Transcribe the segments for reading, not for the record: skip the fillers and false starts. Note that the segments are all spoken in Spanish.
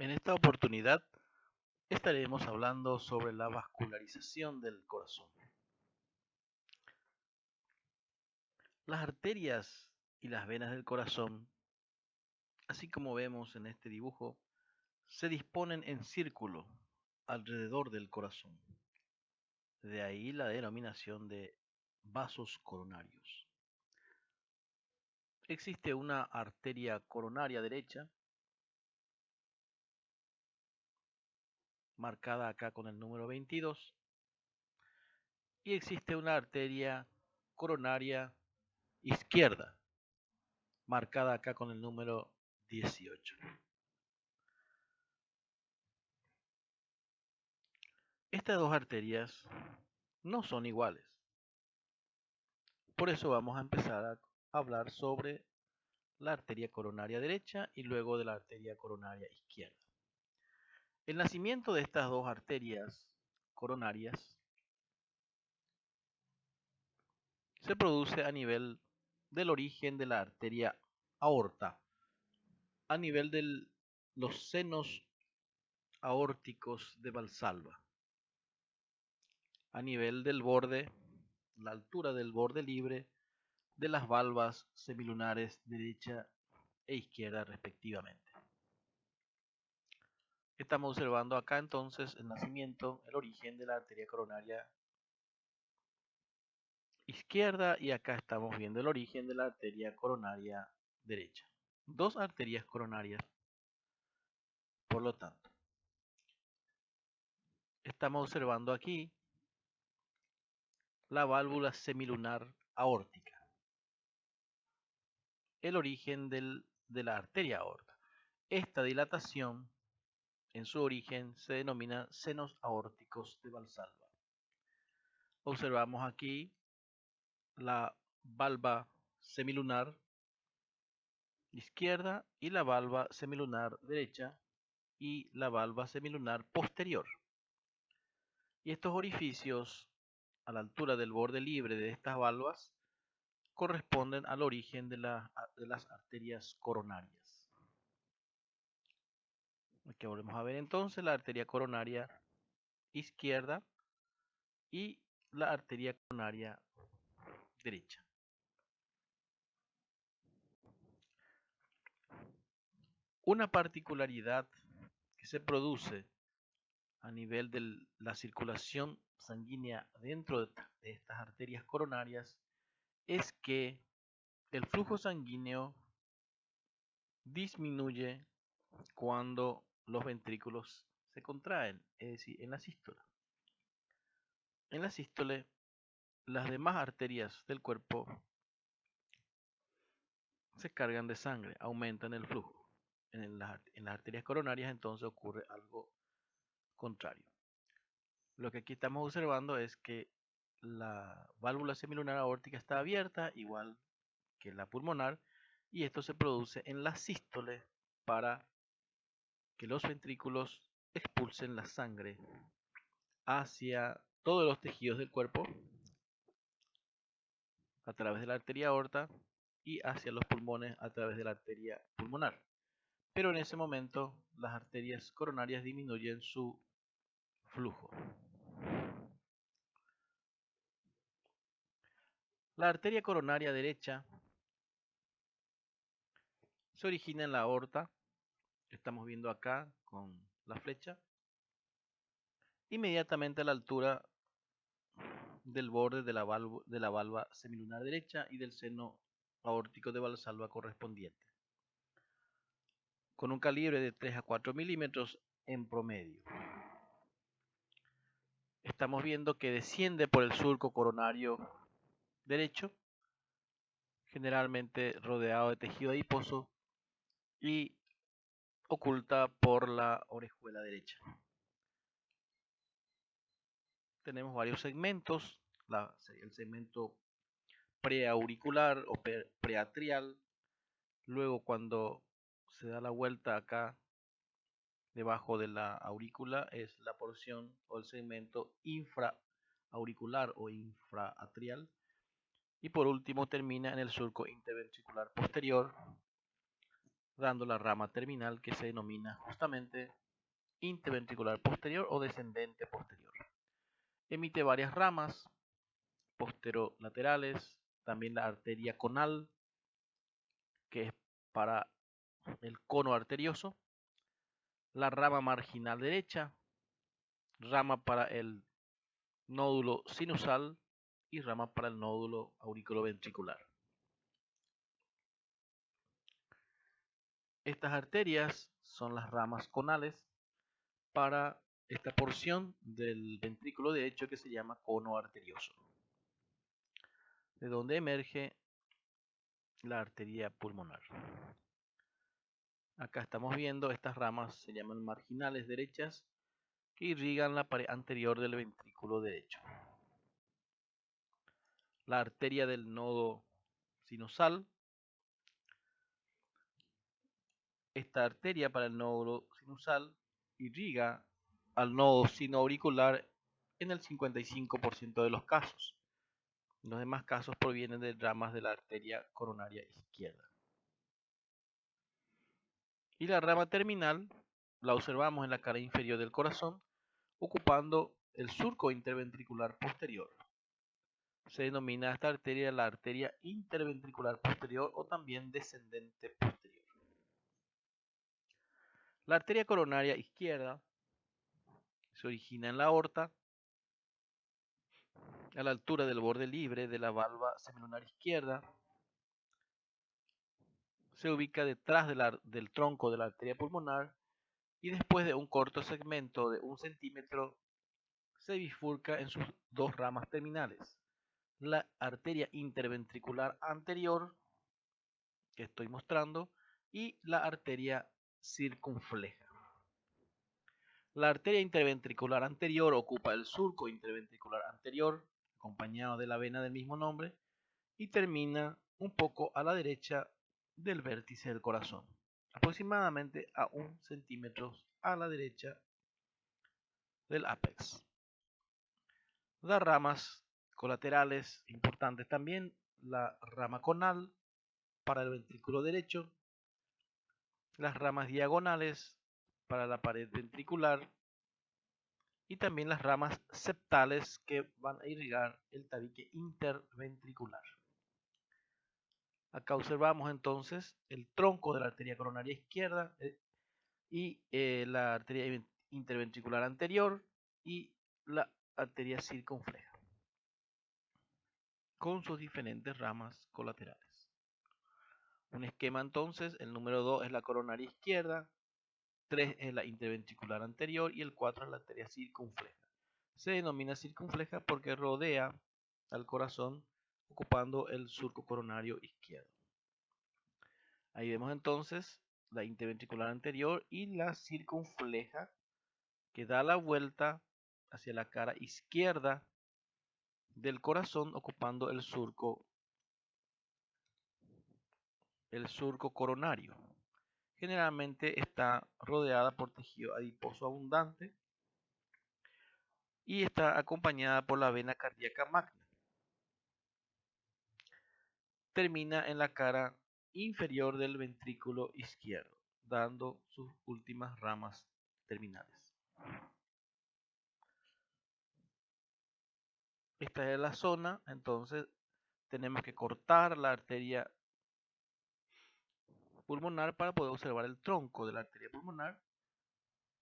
En esta oportunidad estaremos hablando sobre la vascularización del corazón. Las arterias y las venas del corazón, así como vemos en este dibujo, se disponen en círculo alrededor del corazón. De ahí la denominación de vasos coronarios. Existe una arteria coronaria derecha, marcada acá con el número 22, y existe una arteria coronaria izquierda, marcada acá con el número 18. Estas dos arterias no son iguales. Por eso vamos a empezar a hablar sobre la arteria coronaria derecha y luego de la arteria coronaria izquierda. El nacimiento de estas dos arterias coronarias se produce a nivel del origen de la arteria aorta, a nivel de los senos aórticos de Valsalva, a nivel del borde, la altura del borde libre de las valvas semilunares derecha e izquierda respectivamente. Estamos observando acá entonces el nacimiento, el origen de la arteria coronaria izquierda y acá estamos viendo el origen de la arteria coronaria derecha. Dos arterias coronarias, por lo tanto. Estamos observando aquí la válvula semilunar aórtica, el origen de la arteria aorta. Esta dilatación en su origen se denomina senos aórticos de Valsalva. Observamos aquí la valva semilunar izquierda y la valva semilunar derecha y la valva semilunar posterior. Y estos orificios a la altura del borde libre de estas valvas corresponden al origen de las arterias coronarias. Aquí volvemos a ver entonces la arteria coronaria izquierda y la arteria coronaria derecha. Una particularidad que se produce a nivel de la circulación sanguínea dentro de estas arterias coronarias es que el flujo sanguíneo disminuye cuando los ventrículos se contraen, es decir, en la sístole. En la sístole, las demás arterias del cuerpo se cargan de sangre, aumentan el flujo. En las arterias coronarias entonces ocurre algo contrario. Lo que aquí estamos observando es que la válvula semilunar aórtica está abierta, igual que la pulmonar, y esto se produce en la sístole para que los ventrículos expulsen la sangre hacia todos los tejidos del cuerpo a través de la arteria aorta y hacia los pulmones a través de la arteria pulmonar. Pero en ese momento las arterias coronarias disminuyen su flujo. La arteria coronaria derecha se origina en la aorta, estamos viendo acá con la flecha, inmediatamente a la altura del borde de la valva semilunar derecha y del seno aórtico de Valsalva correspondiente, con un calibre de 3 a 4 milímetros en promedio. Estamos viendo que desciende por el surco coronario derecho, generalmente rodeado de tejido adiposo y oculta por la orejuela derecha. Tenemos varios segmentos, el segmento preauricular o preatrial, luego cuando se da la vuelta acá debajo de la aurícula es la porción o el segmento infraauricular o infraatrial, y por último termina en el surco interventricular posterior, dando la rama terminal que se denomina justamente interventricular posterior o descendente posterior. Emite varias ramas posterolaterales, también la arteria conal, que es para el cono arterioso, la rama marginal derecha, rama para el nódulo sinusal y rama para el nódulo auriculoventricular. Estas arterias son las ramas conales para esta porción del ventrículo derecho que se llama cono arterioso, de donde emerge la arteria pulmonar. Acá estamos viendo estas ramas, se llaman marginales derechas, que irrigan la pared anterior del ventrículo derecho. La arteria del nodo sinusal. Esta arteria para el nódulo sinusal irriga al nodo sinoauricular en el 55% de los casos. Los demás casos provienen de ramas de la arteria coronaria izquierda. Y la rama terminal la observamos en la cara inferior del corazón, ocupando el surco interventricular posterior. Se denomina esta arteria la arteria interventricular posterior o también descendente posterior. La arteria coronaria izquierda se origina en la aorta, a la altura del borde libre de la valva semilunar izquierda. Se ubica detrás del tronco de la arteria pulmonar y después de un corto segmento de 1 centímetro se bifurca en sus dos ramas terminales. La arteria interventricular anterior, que estoy mostrando, y la arteria circunfleja. La arteria interventricular anterior ocupa el surco interventricular anterior, acompañado de la vena del mismo nombre, y termina un poco a la derecha del vértice del corazón, aproximadamente a 1 centímetro a la derecha del ápex. Da ramas colaterales importantes también, la rama conal para el ventrículo derecho, las ramas diagonales para la pared ventricular y también las ramas septales que van a irrigar el tabique interventricular. Acá observamos entonces el tronco de la arteria coronaria izquierda y la arteria interventricular anterior y la arteria circunfleja, con sus diferentes ramas colaterales. Un esquema entonces, el número 2 es la coronaria izquierda, 3 es la interventricular anterior y el 4 es la arteria circunfleja. Se denomina circunfleja porque rodea al corazón ocupando el surco coronario izquierdo. Ahí vemos entonces la interventricular anterior y la circunfleja que da la vuelta hacia la cara izquierda del corazón ocupando el surco coronario. Generalmente está rodeada por tejido adiposo abundante y está acompañada por la vena cardíaca magna. Termina en la cara inferior del ventrículo izquierdo, dando sus últimas ramas terminales. Esta es la zona, entonces tenemos que cortar la arteria pulmonar para poder observar el tronco de la arteria pulmonar.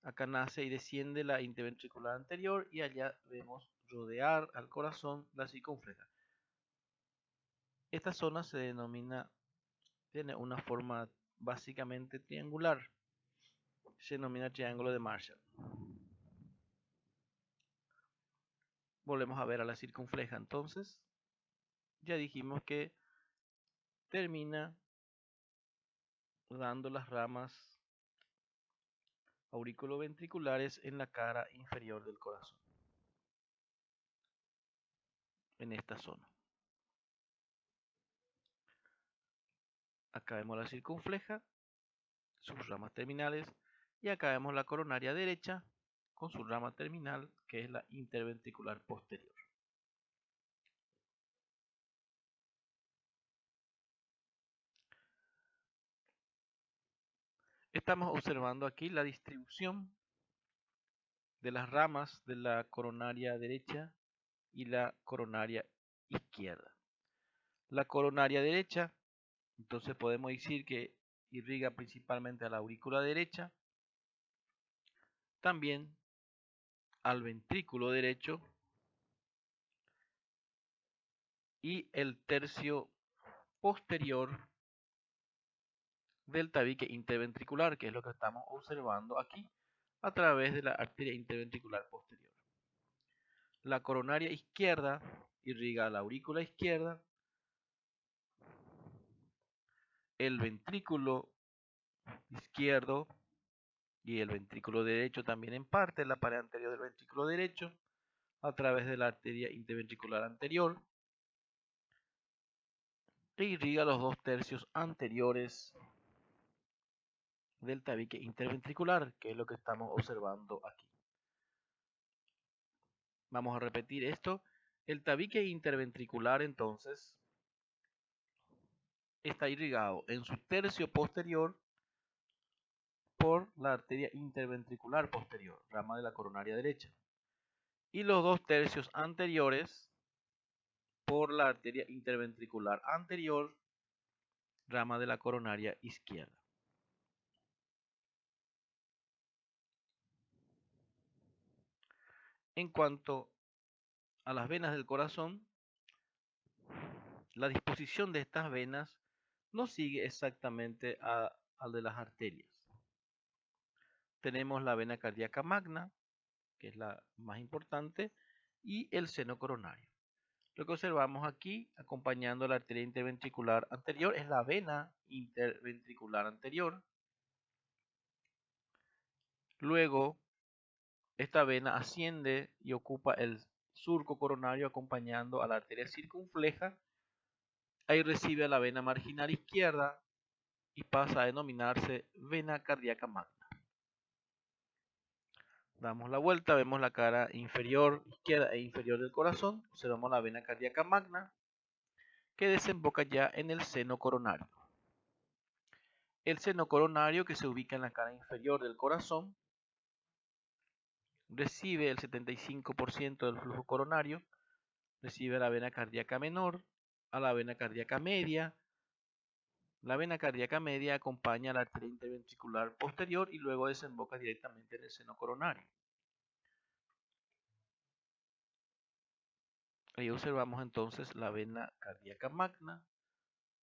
Acá nace y desciende la interventricular anterior y allá vemos rodear al corazón la circunfleja. Esta zona se denomina, tiene una forma básicamente triangular. Se denomina triángulo de Marshall. Volvemos a ver a la circunfleja entonces. Ya dijimos que termina dando las ramas auriculoventriculares en la cara inferior del corazón, en esta zona. Acá vemos la circunfleja, sus ramas terminales, y acá vemos la coronaria derecha con su rama terminal, que es la interventricular posterior. Estamos observando aquí la distribución de las ramas de la coronaria derecha y la coronaria izquierda. La coronaria derecha, entonces podemos decir que irriga principalmente a la aurícula derecha, también al ventrículo derecho y el tercio posterior del tabique interventricular, que es lo que estamos observando aquí a través de la arteria interventricular posterior. La coronaria izquierda irriga la aurícula izquierda, el ventrículo izquierdo y el ventrículo derecho también en parte, la pared anterior del ventrículo derecho, a través de la arteria interventricular anterior, e irriga los 2/3 anteriores del tabique interventricular, que es lo que estamos observando aquí. Vamos a repetir esto. El tabique interventricular entonces está irrigado en su tercio posterior por la arteria interventricular posterior, rama de la coronaria derecha, y los 2/3 anteriores por la arteria interventricular anterior, rama de la coronaria izquierda. En cuanto a las venas del corazón, la disposición de estas venas no sigue exactamente al de las arterias. Tenemos la vena cardíaca magna, que es la más importante, y el seno coronario. Lo que observamos aquí, acompañando la arteria interventricular anterior, es la vena interventricular anterior. Luego, esta vena asciende y ocupa el surco coronario acompañando a la arteria circunfleja. Ahí recibe a la vena marginal izquierda y pasa a denominarse vena cardíaca magna. Damos la vuelta, vemos la cara inferior izquierda e inferior del corazón. Observamos la vena cardíaca magna que desemboca ya en el seno coronario. El seno coronario, que se ubica en la cara inferior del corazón, recibe el 75% del flujo coronario, recibe a la vena cardíaca menor, a la vena cardíaca media. La vena cardíaca media acompaña a la arteria interventricular posterior y luego desemboca directamente en el seno coronario. Ahí observamos entonces la vena cardíaca magna,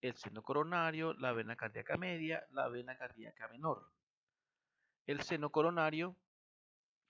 el seno coronario, la vena cardíaca media, la vena cardíaca menor. El seno coronario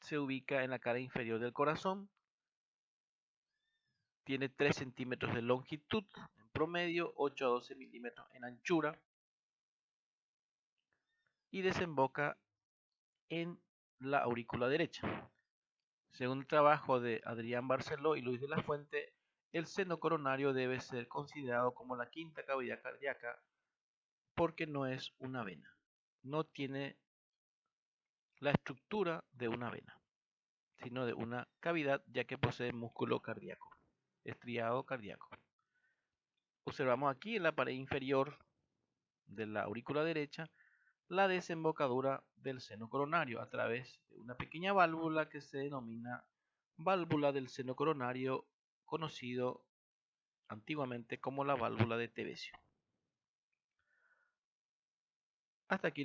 se ubica en la cara inferior del corazón, tiene 3 centímetros de longitud en promedio, 8 a 12 milímetros en anchura y desemboca en la aurícula derecha. Según el trabajo de Adrián Barceló y Luis de la Fuente, el seno coronario debe ser considerado como la quinta cavidad cardíaca porque no es una vena, no tiene la estructura de una vena, sino de una cavidad ya que posee músculo cardíaco, estriado cardíaco. Observamos aquí en la pared inferior de la aurícula derecha la desembocadura del seno coronario a través de una pequeña válvula que se denomina válvula del seno coronario, conocido antiguamente como la válvula de Tevesio. Hasta aquí